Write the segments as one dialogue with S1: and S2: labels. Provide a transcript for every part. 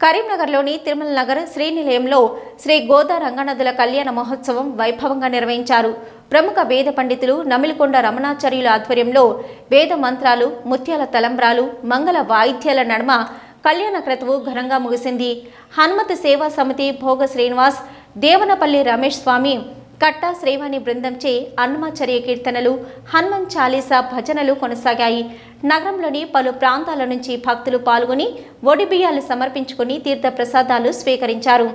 S1: కరీంనగర్లోని తిరుమల నగర్ శ్రీనిలయంలో శ్రీ గోదా రంగనాథుల కళ్యాణ మహోత్సవం వైభవంగా నిర్వహించారు. ప్రముఖ వేద పండితులు నమిలికొండ రమణాచార్యుల ఆధ్వర్యంలో వేద మంత్రాలు, ముత్యాల తలంబ్రాలు, మంగళ వాయిద్యాల నడుమ కళ్యాణ క్రతువు ఘనంగా ముగిసింది. హనుమతి సేవా సమితి భోగ శ్రీనివాస్, దేవనపల్లి రమేష్ స్వామి, కట్ట శ్రీవాణి బృందంచే అన్నమాచార్య కీర్తనలు, హనుమాన్ చాలీసా భజనలు కొనసాగాయి. నగరంలోని పలు ప్రాంతాల నుంచి భక్తులు పాల్గొని ఒడిబియ్యాలు సమర్పించుకుని తీర్థ ప్రసాదాలు స్వీకరించారు.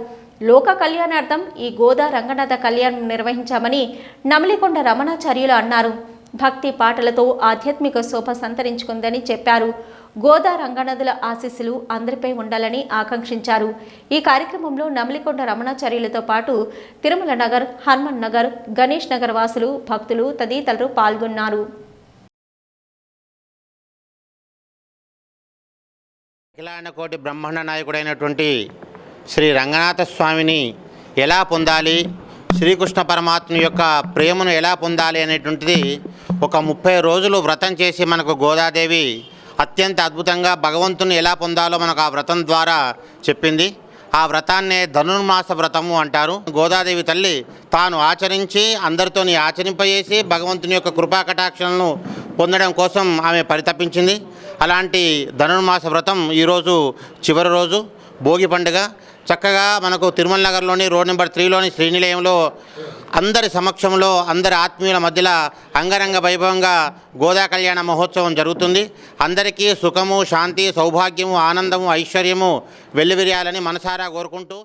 S1: లోక కళ్యాణార్థం ఈ గోదా రంగనాథ కళ్యాణం నిర్వహించామని నమిలికొండ రమణాచార్యులు అన్నారు. భక్తి పాటలతో ఆధ్యాత్మిక శోభ సంతరించుకుందని చెప్పారు. గోదా రంగనాథుల ఆశీస్సులు అందరిపై ఉండాలని ఆకాంక్షించారు. ఈ కార్యక్రమంలో నమిలికొండ రమణాచార్యులతో పాటు తిరుమల నగర్, హనుమాన్ నగర్, గణేష్ నగర్ వాసులు, భక్తులు తదితరులు పాల్గొన్నారు.
S2: అఖిలాండ కోటి బ్రహ్మాండ నాయకుడైనటువంటి శ్రీ రంగనాథ స్వామిని ఎలా పొందాలి, శ్రీకృష్ణ పరమాత్మ యొక్క ప్రేమను ఎలా పొందాలి అనేటువంటిది ఒక 30 రోజులు వ్రతం చేసి మనకు గోదాదేవి అత్యంత అద్భుతంగా భగవంతుని ఎలా పొందాలో మనకు ఆ వ్రతం ద్వారా చెప్పింది. ఆ వ్రతాన్నే ధనుర్మాస వ్రతము అంటారు. గోదాదేవి తల్లి తాను ఆచరించి అందరితోని ఆచరింపజేసి భగవంతుని యొక్క కృపా కటాక్షలను పొందడం కోసం ఆమె పరితపించింది. అలాంటి ధనుర్మాస వ్రతం ఈరోజు చివరి రోజు, భోగి పండుగ. చక్కగా మనకు తిరుమల నగర్లోని రోడ్ నెంబర్ 3లోని శ్రీనిలయంలో అందరి సమక్షంలో అందరి ఆత్మీయుల మధ్యలో అంగరంగ వైభవంగా గోదా కళ్యాణ మహోత్సవం జరుగుతుంది. అందరికీ సుఖము, శాంతి, సౌభాగ్యము, ఆనందము, ఐశ్వర్యము వెల్లివిరియాలని మనసారా కోరుకుంటూ